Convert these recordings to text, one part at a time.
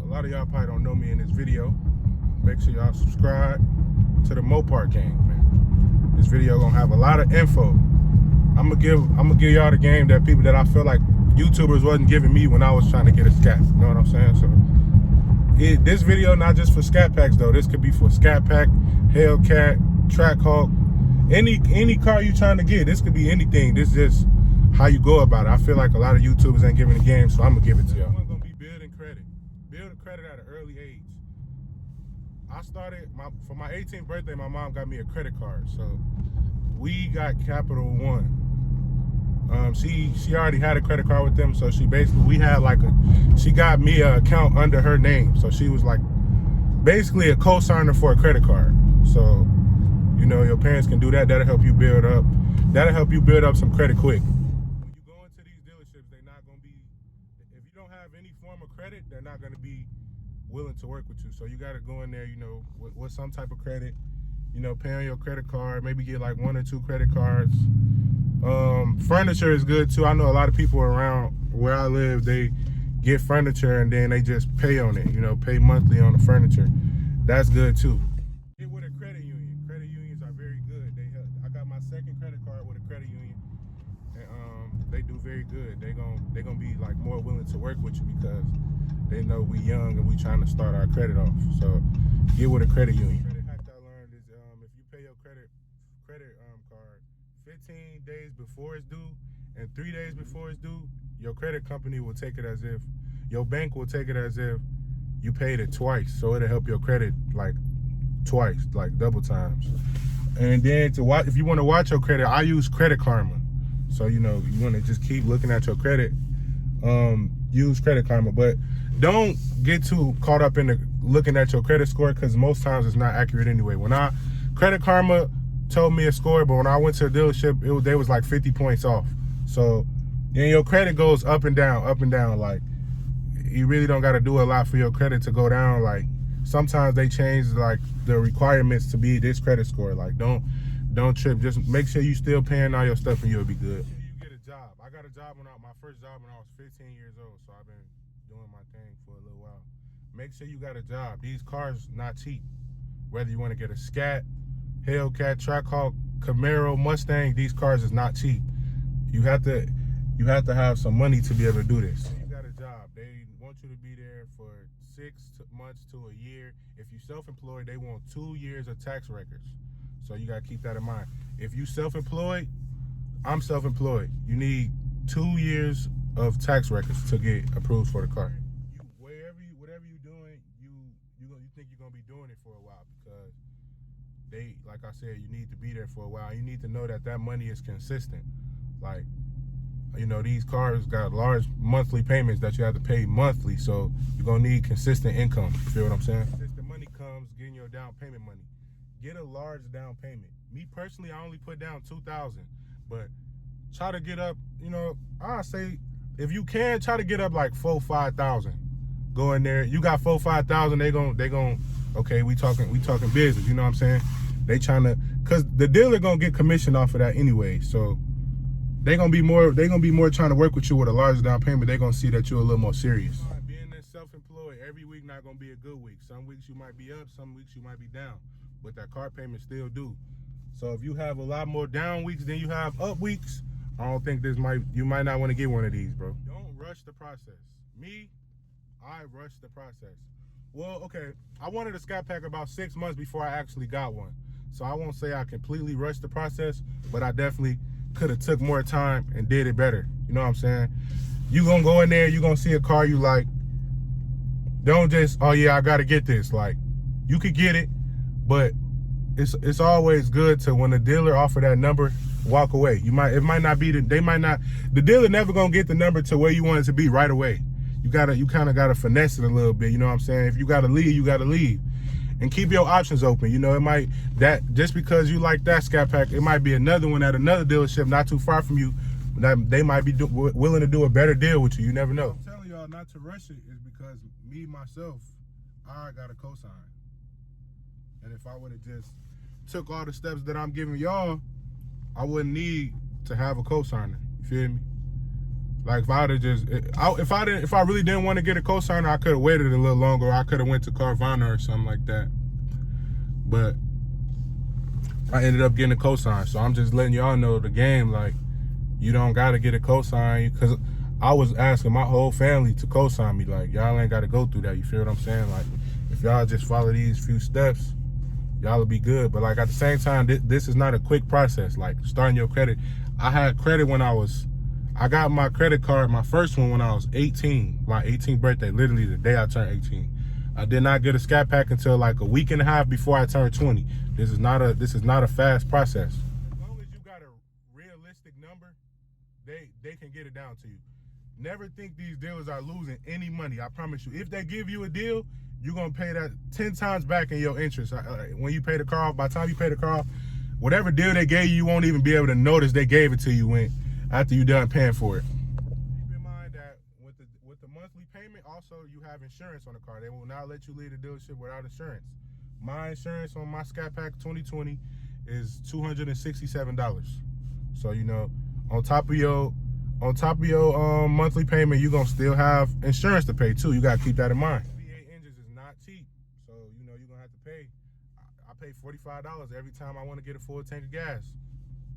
a lot of y'all probably don't know me in this video. Make sure y'all subscribe to the Mopar gang, man. This video gonna have a lot of info. I'm gonna give y'all the game that people that I feel like YouTubers wasn't giving me when I was trying to get a Scat. You know what I'm saying? So this video not just for Scat packs though. This could be for Scat pack, Hellcat, Trackhawk, any car you trying to get. This could be anything. This is just how you go about it. I feel like a lot of YouTubers ain't giving the game, so I'm gonna give it to y'all. I'm gonna be building credit at an early age. I started for my 18th birthday. My mom got me a credit card, so we got Capital One. She already had a credit card with them, so she got me an account under her name, so she was like basically a co-signer for a credit card. So you know your parents can do that. That'll help you build up some credit quick. When you go into these dealerships, they're not gonna be, if you don't have any form of credit, they're not gonna be willing to work with you. So you gotta go in there, you know, with some type of credit, you know, pay on your credit card, maybe get like 1 or 2 credit cards. Furniture is good too. I know a lot of people around where I live, they get furniture and then they just pay on it, you know, pay monthly on the furniture. That's good too. Get with a credit union. Credit unions are very good. I got my second credit card with a credit union, and they do very good. They're gonna be like more willing to work with you because they know we young and we trying to start our credit off. So get with a credit union. Credit hack I learned is if you pay your credit card 15 days before it's due and 3 days before it's due, your credit company will take it as if, your bank will take it as if you paid it twice. So it'll help your credit like twice, like double times. And then if you want to watch your credit, I use Credit Karma. So you know, you want to just keep looking at your credit, use Credit Karma, but don't get too caught up in looking at your credit score, because most times it's not accurate anyway. Credit Karma told me a score, but when I went to a dealership, they was like 50 points off. So then your credit goes up and down, up and down. Like you really don't got to do a lot for your credit to go down. Like sometimes they change like the requirements to be this credit score. Like don't trip. Just make sure you still paying all your stuff and you'll be good. You get a job. I got a job my first job when I was 15 years old. So I've been doing my thing for a little while. Make sure you got a job. These cars not cheap. Whether you want to get a Scat, Hellcat, Trackhawk, Camaro, Mustang, these cars is not cheap. You have to have some money to be able to do this. You got a job. They want you to be there for 6 months to a year. If you self-employed, they want 2 years of tax records. So you got to keep that in mind. If you self-employed, I'm self-employed. You need 2 years of tax records to get approved for the car. Whatever you're doing, you think you're gonna be doing it for a while, because like I said, you need to be there for a while. You need to know that money is consistent. Like, you know, these cars got large monthly payments that you have to pay monthly, so you're gonna need consistent income. You feel what I'm saying? Since the money comes getting your down payment money, get a large down payment. Me personally, I only put down $2,000, but try to get up, you know, I say if you can, try to get up like $4,000-5,000. Go in there, you got $4,000-5,000, they gon' okay, we talking business, you know what I'm saying? They trying to, cause the dealer gonna get commission off of that anyway, so they gonna be more trying to work with you with a larger down payment. They gonna see that you're a little more serious. Being self-employed, every week not gonna be a good week. Some weeks you might be up, some weeks you might be down, but that car payment still due. So if you have a lot more down weeks than you have up weeks, I don't think you might not want to get one of these, bro. Don't rush the process. I rushed the process. Well, okay, I wanted a Scat pack about 6 months before I actually got one. So I won't say I completely rushed the process, but I definitely could have took more time and did it better. You know what I'm saying? You gonna go in there, you gonna see a car you like. Don't just, oh yeah, I gotta get this. Like, you could get it, but it's always good to, when the dealer offer that number, walk away. The dealer never gonna get the number to where you want it to be right away. You kind of gotta finesse it a little bit, you know what I'm saying? If you gotta leave, you gotta leave. And keep your options open. You know, just because you like that Scat pack, it might be another one at another dealership not too far from you that they might be willing to do a better deal with you. You never know. I'm telling y'all not to rush it is because myself, I got a cosign. And if I would have just took all the steps that I'm giving y'all, I wouldn't need to have a cosigner. You feel me? Like if I really didn't want to get a cosigner, I could have waited a little longer. Or I could have went to Carvana or something like that. But I ended up getting a cosign. So I'm just letting y'all know the game. Like, you don't gotta get a cosign, because I was asking my whole family to cosign me. Like, y'all ain't gotta go through that. You feel what I'm saying? Like, if y'all just follow these few steps, y'all will be good. But like at the same time, this is not a quick process. Like starting your credit. I had credit when I got my credit card, my first one, when I was 18, my 18th birthday, literally the day I turned 18. I did not get a Scat Pack until like a week and a half before I turned 20. This is not a fast process. As long as you got a realistic number, they can get it down to you. Never think these dealers are losing any money. I promise you. If they give you a deal, you're gonna pay that 10 times back in your interest. When you pay the car off, by the time you pay the car off, whatever deal they gave you, you won't even be able to notice they gave it to you after you're done paying for it. Keep in mind that with the monthly payment, also you have insurance on the car. They will not let you leave the dealership without insurance. My insurance on my Scat Pack 2020 is $267. So you know, on top of your monthly payment, you're gonna still have insurance to pay too. You gotta keep that in mind. V8 engines is not cheap, so you know you're gonna have to pay. I pay $45 every time I want to get a full tank of gas.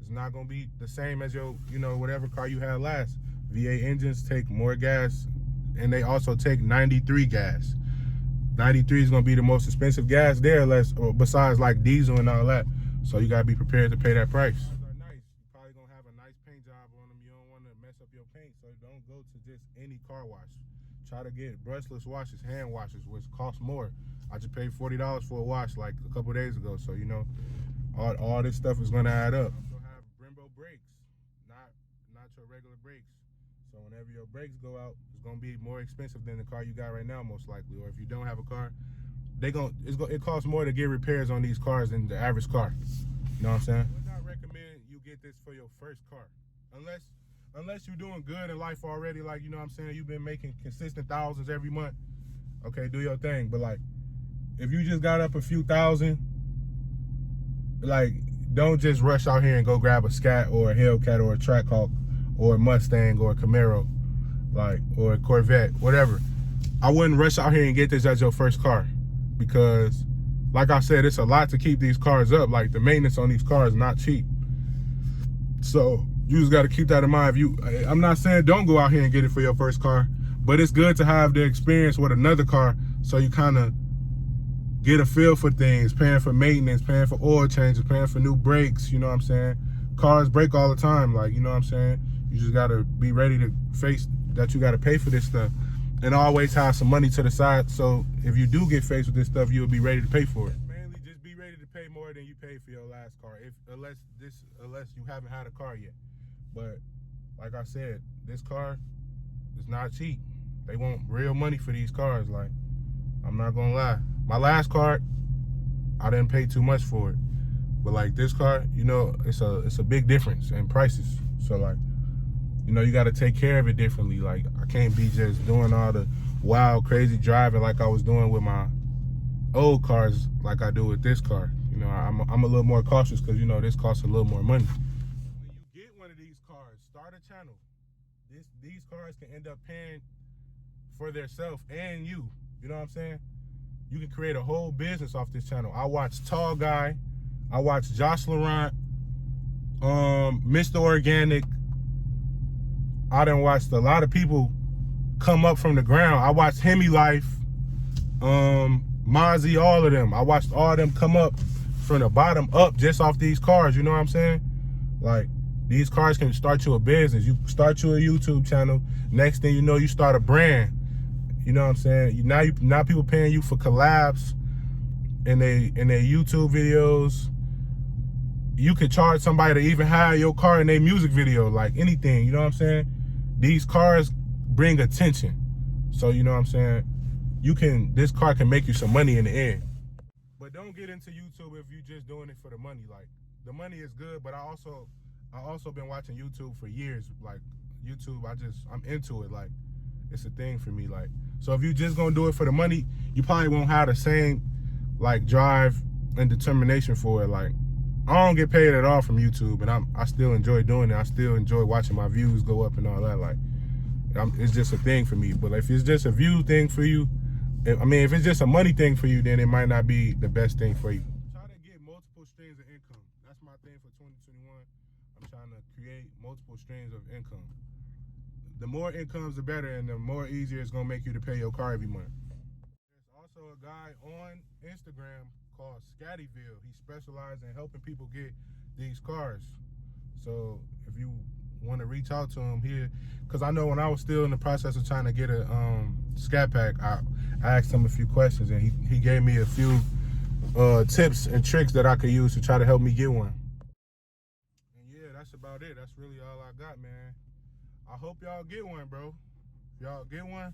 It's not gonna be the same as your, whatever car you had last. V8 engines take more gas, and they also take 93 gas. 93 is gonna be the most expensive gas there, besides like diesel and all that. So you gotta be prepared to pay that price. Probably gonna have a nice paint job on them. You don't want to mess up your paint, so don't go to just any car wash. Try to get brushless washes, hand washes, which cost more. I just paid $40 for a wash like a couple days ago, so you know, all this stuff is gonna add up. Also have Brembo brakes, not your regular brakes. So whenever your brakes go out, it's gonna be more expensive than the car you got right now, most likely. Or if you don't have a car, it costs more to get repairs on these cars than the average car. You know what I'm saying? I would not recommend you get this for your first car, unless you're doing good in life already. Like, you know what I'm saying, you've been making consistent thousands every month. Okay, do your thing. But like, if you just got up a few thousand, like, don't just rush out here and go grab a Scat or a Hellcat or a Trackhawk or a Mustang or a Camaro, like, or a Corvette, whatever. I wouldn't rush out here and get this as your first car, because like I said, it's a lot to keep these cars up. Like, the maintenance on these cars is not cheap. So you just got to keep that in mind. I'm not saying don't go out here and get it for your first car, but it's good to have the experience with another car, so you kind of get a feel for things, paying for maintenance, paying for oil changes, paying for new brakes. You know what I'm saying? Cars break all the time. Like, you know what I'm saying? You just got to be ready to face that you got to pay for this stuff, and always have some money to the side, so if you do get faced with this stuff, you'll be ready to pay for it. Mainly just be ready to pay more than you paid for your last car, unless you haven't had a car yet. But like I said, this car is not cheap. They want real money for these cars. Like, I'm not gonna lie, my last car, I didn't pay too much for it, but like this car, you know, it's a big difference in prices. So like, you know, you got to take care of it differently. Like, I can't be just doing all the wild, crazy driving like I was doing with my old cars, like I do with this car. You know, I'm a little more cautious, because, you know, this costs a little more money. When you get one of these cars, start a channel. These cars can end up paying for themselves and you. You know what I'm saying? You can create a whole business off this channel. I watch Tall Guy. I watch Josh Laurent, Mr. Organic. I done watched a lot of people come up from the ground. I watched Hemi Life, Mozzie, all of them. I watched all of them come up from the bottom up just off these cars. You know what I'm saying? Like, these cars can start you a business. You start you a YouTube channel. Next thing you know, you start a brand. You know what I'm saying? Now people paying you for collabs in their YouTube videos. You could charge somebody to even hire your car in their music video, like anything. You know what I'm saying? These cars bring attention. So, you know what I'm saying? This car can make you some money in the end. But don't get into YouTube if you're just doing it for the money. Like, the money is good, but I also been watching YouTube for years. Like, YouTube, I'm into it. Like, it's a thing for me. Like, so if you just gonna do it for the money, you probably won't have the same, like, drive and determination for it. Like, I don't get paid at all from YouTube, and I still enjoy doing it. I still enjoy watching my views go up and all that. Like, It's just a thing for me. But if it's just a view thing for you, if it's just a money thing for you, then it might not be the best thing for you. Try to get multiple streams of income. That's my thing for 2021. I'm trying to create multiple streams of income. The more incomes, the better, and the more easier it's gonna make you to pay your car every month. There's also a guy on Instagram called Scattyville. He specializes in helping people get these cars. So if you want to reach out to him here, because I know when I was still in the process of trying to get a Scat pack, I asked him a few questions, and he gave me a few tips and tricks that I could use to try to help me get one. And yeah, that's about it. That's really all I got, man. I hope y'all get one, bro. If y'all get one,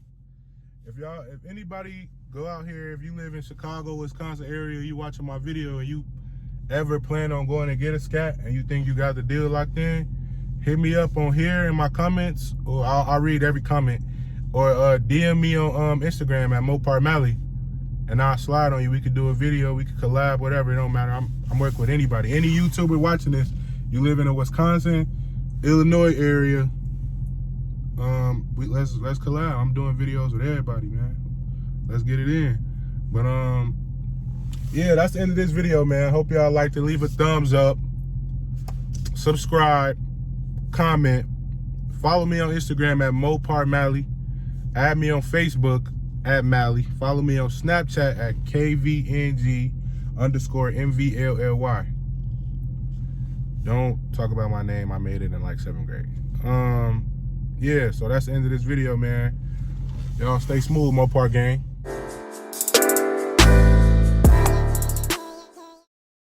if anybody go out here, if you live in Chicago, Wisconsin area, you watching my video and you ever plan on going to get a Scat and you think you got the deal locked in, hit me up on here in my comments, or I'll read every comment, or DM me on Instagram at Mopar Mally, and I'll slide on you. We could do a video, we could collab, whatever. It don't matter. I'm working with anybody. Any YouTuber watching this, you live in the Wisconsin, Illinois area, let's collab. I'm doing videos with everybody, man. Let's get it in. But yeah, that's the end of this video, man. Hope y'all liked it. Leave a thumbs up, subscribe, comment, follow me on Instagram at Mopar Mally, add me on Facebook at Mally, follow me on Snapchat at KVNG_MVLLY. Don't talk about my name. I made it in like 7th grade. Yeah, so that's the end of this video, man. Y'all stay smooth, Mopar gang.